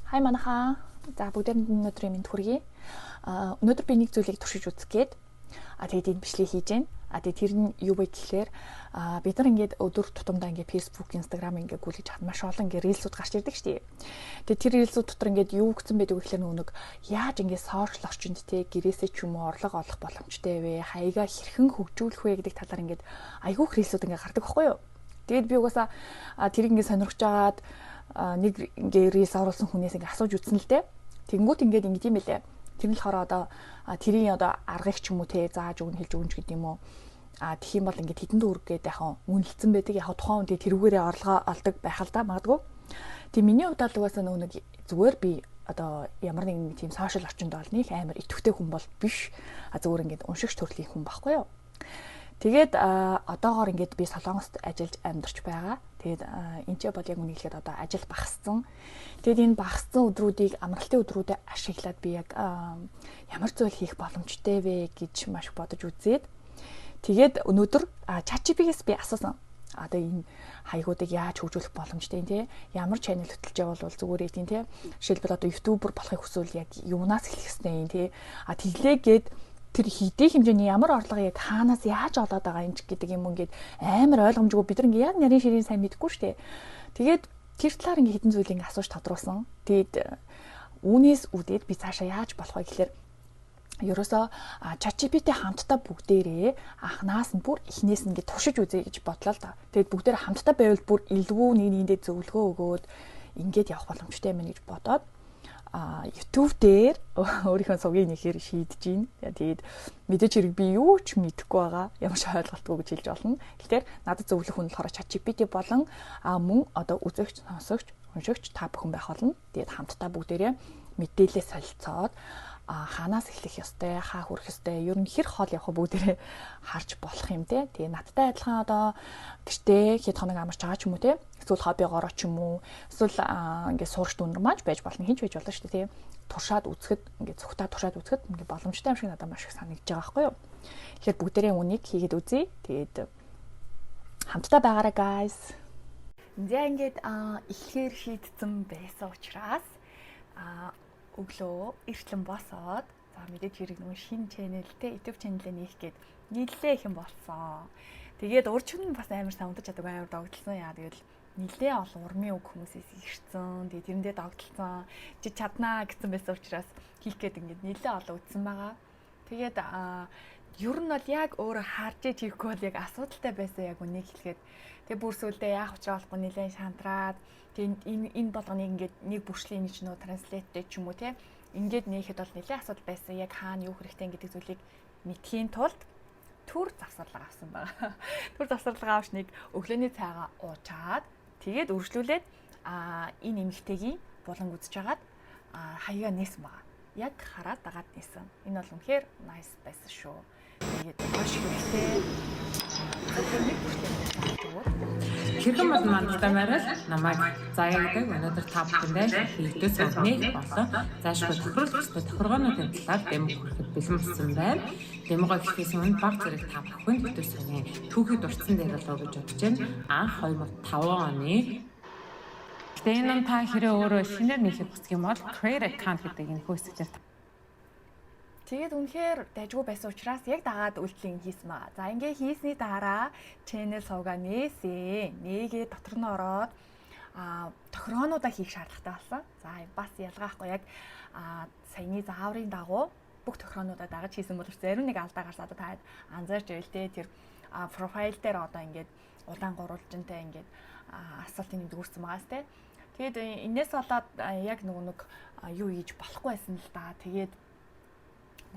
Хай манайхаа. За бүгдээрэнд өнөөдрийн мэнд хүргэе. Өнөөдөр би нэг зүйлийг туршиж үзэх гээд тэгээд энэ бичлэгийг хийж байна. Тэгээд тэр нь юу вэ гэхээр бид нар ингээд өдөр тутамдаа ингээд Facebook, Instagram ингээд гүйлгэж хад маш олон ингээд рилсүүд гарч ирдэг шүү дээ. Тэгээд тэр рилсүүд дотор ингээд юу гэсэн байдаг вэ гэхээр нэг яаж ингээд сошиал орчинд те гэрээсээ ч юм уу орлого олох боломжтой вэ? Хаягаа хэрхэн хөгжүүлэх вэ гэдэг талаар ингээд айгүйх рилсүүд ингээд гардаг байхгүй юу? Тэгээд би угаасаа тэрийг ингээд сонирхож агаад нэг ингээ рилс оруулсан хүнээс ингээ асууж үзсэн л дээ. Тэнгүүт ингээд ингэ тийм байлээ. Тэр нь болохоор одоо тэрийн одоо аргыг ч юм уу те зааж өгнө хэлж өгнө гэдэг юм уу. Тэгэх юм бол ингээд хэдэн төгрөг гэдэг яхаа үнэлцэн байдаг. Яхаа тухайн үедээ тэрүүгээрээ орлогоо олдог байх л да магадгүй. Тэг миний хувьд бол угаасаа нэг зүгээр би одоо ямар нэгэн тийм сошиал орчинд бол нэг амар идэвхтэй хүн бол биш. Зүгээр ингээд уншигч төрлийн хүн байхгүй юу. Тэгээд одоогоор ингээд би Солонгост ажиллаж амьдарч байгаа. Тэгээд энэ ч бол яг үнийг хэлэхэд одоо ажил багассан. Тэгээд энэ багассан өдрүүдийг амралтын өдрүүдэд ашиглаад би яг ямар зүйл хийх боломжтой вэ гэж маш бодож үзээд тэгээд өнөөдөр ChatGPT-ээс би асуусан. Одоо энэ хаягуудыг яаж хөгжүүлэх боломжтой юм те? Ямар channel хөтлөж явал зүгээр тийм те? Жишээлбэл одоо YouTuber болохыг хүсвэл яг юунаас эхлэх ёстой юм те? Тэглээгээд тэр хийдэх хэмжээний ямар орлого яг хаанаас яаж олоод байгаа юм ч гэдэг юм ингээд амар ойлгомжгүй бид нар ингээд яг нарийн ширийн сайн мэдэхгүй шүү дээ. Тэгээд тэр талаар ингээд хэдэн зүйлийг асууж тодруулсан. Тэгээд үүнээс үүдээд би цаашаа яаж болох вэ гэхээр ерөөсөө ChatGPT хамтдаа бүгдээрээ анханаас нь бүр эхнээс нь ингээд туршиж үзье гэж бодлоо л да. Тэгээд бүгдээрээ хамтдаа байвал бүр илүү нэг нэгэндээ зөвлөгөө өгөөд ингээд явах боломжтой юм гэж бодоод YouTube дээр өөрийнхөө сувгийг нэхэр шийдэж гин. Тэгээд мэдээж хэрэг би юу ч мэдэхгүй байгаа. Ямар ч ойлголтгүй гэж хэлж болно. Тэгэхээр надад зөвлөх хүн болохоор ChatGPT болон мөн одоо үзэгч, сонсогч, уншигч та бүхэн байх болно. Тэгээд хамтдаа бүгдээрээ мэдээлэл солилцоод хаанаас эхлэх ёстой, хаа хүрэх ёстой, ер нь хэр хоол явах бүгдээрээ харж болох юм те. Тэгээ надтай адилхан одоо гэртээ хэд хоног амарч байгаа ч юм уу те. Эсвэл хоббигоороо ч юм уу, эсвэл ингээд суурч дүнэрмаач байж болно, хинч байж болно шүү дээ те. Туршаад үзэхэд ингээд цогтаа туршаад үзэхэд ингээд боломжтой юм шиг надад маш их санагдаж байгаа байхгүй юу. Тэгэхээр бүгдээрээ үнийг хийгээд үзье. Тэгээд хамтдаа байгаарай guys. За ингээд ихээр шийдсэн байсан учраас өглөө эртлэн босоод за мэдээж хэрэг нэг шинэ channelтэй YouTube channel нээх гээд нийлээ их юм болсон. Тэгээд урчин нь бас амар савдаж чаддаг амар догтлсон яа. Тэгэл нилээ олон урмын үг хүмүүсээс ирсэн. Тэгээд тэрэндээ догтлсон. Чи чаднаа гэсэн байсан учраас хийх гээд ингээд нилээ олон үтсэн байгаа. Тэгээд ер нь бол яг өөрөө харж хийхгүй бол яг асуудалтай байсан яг үнийг хэлэхэд. Тэгээд бүр сүлдээ яах учраа болохгүй нилээ шантраад тэгээд энэ болгоныг ингээд нэг бүршлийн нэг ч нөө транслейттэй ч юм уу те ингээд нээхэд бол нэлээд асуудал байсан. Яг хаана юу хэрэгтэй гэдэг зүйлийг мэдхийн тулд төр завсарлага авсан байгаа. Төр завсарлага авч нэг өглөөний цайгаа уучаад тэгээд үргэлжлүүлээд энэ эмэгтэйгийн булан үзэж хагаад хаяга нээсэн байгаа. Яг хараад дагаад нээсэн. Энэ бол үнэхээр nice байсан шүү. Тэгээд маш хэрэгтэй. Хэрхэн бол мандтай марал намайг заяадаг өнөөдөр та бүхэндээ хийгдэж суудны болон заашгүй тохируулалттай тохиргоонуудын талаар дэм хүрэхэд бэлэн болсон байна. Дэмгоо гэхээс өмнө баг зэрэг та бүхэнд өдөр сарын түүхий дурдсан дээр болов гэж бодож байна. Анх 2005 оны Тэйнэн та хэрэг өөрөө шинээр нэхэх хүсэх юм бол create account гэдэг энэ хөөсөлтөөр тэгээд үнэхээр дайггүй байсан учраас яг дагаад үйлчлэг хийсэн байгаа. За ингээ хийсний дараа channel сувгаа нээсэн. Нээгээ дотор нь ороод тохироонуудаа хийх шаардлагатай болсон. За бас ялгаахгүй яг саяны зааврын дагуу бүх тохироонуудаа дагаж хийсэн бол зарим нэг алдаа гарсаад таад анзаарч байл те тэр профайл дээр одоо ингээд удаан гурвалжинтай ингээд асуултын нэмдэг үрсэн байгаас те. Тэгээд энэс болоод яг нэг юу хийж болохгүй байсан л да. Тэгээд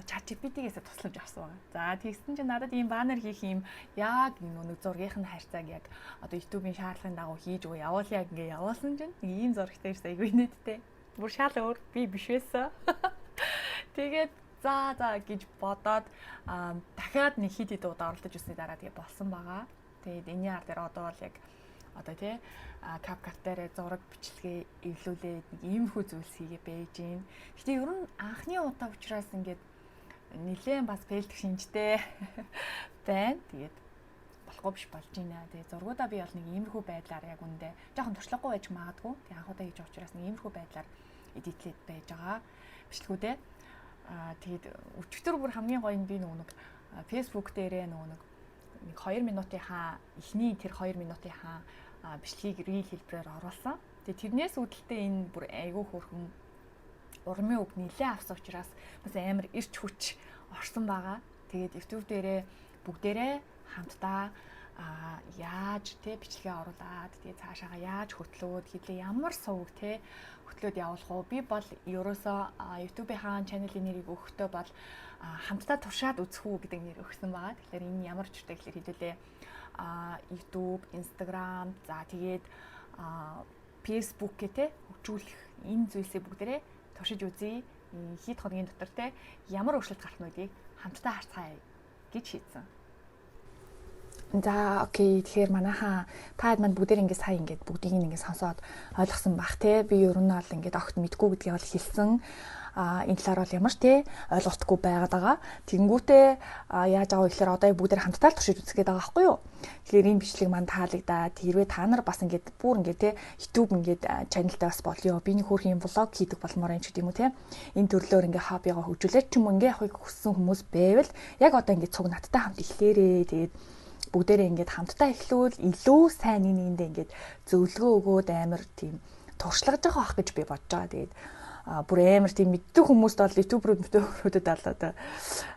ChatGPT-гээс тусламж авсан байна. За тэгсэн чинь надад ийм баннер хийх юм яг нэг зургийнх нь харьцааг яг одоо YouTube-ийн шаардлагын дагуу хийж өгөө явуулъя ингээ явуулсан чинь ийм зурагтай ирсэн айгүй нэттэй. Бүр шал өөр би биш байсан. Тэгээд за гэж бодоод дахиад нэг хит удаа оролдож үзсний дараа тэгээ болсон байгаа. Тэгээд энэний ар дээр одоо бол яг одоо тий CapCut дээр зураг бичлэгээ эвлүүлээд нэг иймэрхүү зүйлс хийгээ байж гин. Гэтэ ер нь анхны удаа учраас ингээд нилээн бас фейлдэх шинжтэй байна. Тэгээд болохгүй биш болж байна. Тэгээд зургуудаа би бол нэг иймэрхүү байдлаар яг үндэ жоохон туршлагагүй байж магадгүй. Тэгээд анх удаа хийж байгаа учраас нэг иймэрхүү байдлаар эдитлээд байж байгаа бичлэгүүдээ. Тэгээд өчигдөр бүр хамгийн гоё нь би нэг Facebook дээрээ нэг 2 минутын эхний тэр 2 минутын бичлэгийг reel хэлбэрээр оруулсан. Тэгээд тэрнээс үүдэлтэй энэ бүр айгүй хөөрхөн урмын үг нилээ авсан учраас бас амар ирч хүч орсон байгаа. Тэгээд YouTube дээрээ бүгдээрээ хамтдаа яаж бичлэгээ оруулаад тэгээд цаашаага яаж хөтлөөд хэдий ямар сувг хөтлөөд явуулах уу? Би бол ерөөсөө YouTube-ийн channel-ийн нэрийг өгөхдөө бол хамтдаа туршаад үзэх үү гэдэг нэр өгсөн байгаа. Тэгэхээр энэ ямар ч үстэй гэхээр хэдүүлээ YouTube, Instagram, за тэгээд Facebook гэдэг хөгжүүлэх энэ зүйлсээ бүгдээрээ туршиж үзье. Хэд хоногийн дотор ямар өөрчлөлт гарах нь гэдгийг хамтдаа харцгаая гэж шийдсэн. За окей, тэгэхээр манайхаа таад манд бүгдээр ингэ сая ингэ бүгдийг ингэ сонсоод ойлгосон бах би ер нь бол ингэ огт мэдгүй гэдгийг бол хэлсэн. Энэ талаар бол ямар ч ойлголтгүй байгаад байгаа. Тэнгүүтээ яаж байгаа вэ гэхээр одоо бүгдээр хамтдаа туршиж үзэх гээд байгаа байхгүй юу? Тэгэхээр энэ бичлэг манд таалагдаад хэрвээ та нар бас ингэ бүр ингэ YouTube ингэ channelтай бас болёо. Би нэг хөөрхийн влог хийдэг болмоор юм ч гэдэм үү энэ төрлөөр ингэ хоббигоо хөгжүүлээд ч юм ингэ явахыг хүссэн хүмүүс байвал яг одоо ингэ цуг надтай хамт эхлээрээ. Тэгээд бүгдээрээ ингээд хамтдаа эхлүүл илүү сайн нэгэндээ ингээд зөвлөгөө өгөөд амар тийм туршлагаж байгаа байх гэж би бодож байгаа. Тэгээд бүр амар тийм мэддэг хүмүүст бол ютуберүүдэд бол одоо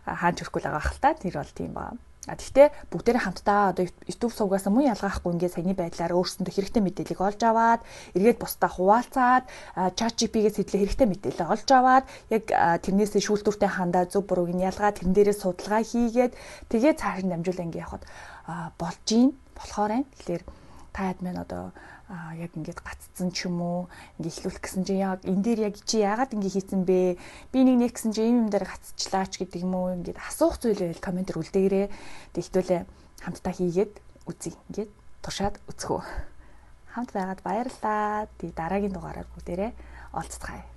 хааж өрөхгүй л байгаа хэл та. Тэр бол тийм баа. Гэхдээ бүгдээрээ хамтдаа одоо YouTube сувгаас мөн ялгаахгүй ингээд саяны байдлаар өөрсөндөө хэрэгтэй мэдээллийг олж аваад эргээд бусдаа хуваалцаад ChatGPT-гээс хэдлээ хэрэгтэй мэдээлэл олж аваад яг тэрнээсээ шүүлтүүртэй хандаа зөв бурууг нь ялгаад тэрэн дээрээ судалгаа хийгээд тэгээ цааш нь дамжуулан ингээд явахад болж ийн болохоор байна. Тэгэхээр та админ одоо яг ингээд гаццсан ч юм уу ингээд ихлүүлэх гэсэн чинь яг энэ дээр яг чи яагаад ингээд хийсэн бэ? Би нэг гэсэн чинь юм дээр гацчлаа ч гэдэг юм уу ингээд асуух зүйл байл комментэр үлдээгээрээ тэгтүүлээ хамтдаа хийгээд үзье ингээд туршаад үзэх үү. Хамт байгаад баярлалаа. Дараагийн дугаараар бүгдээрээ олцгаая.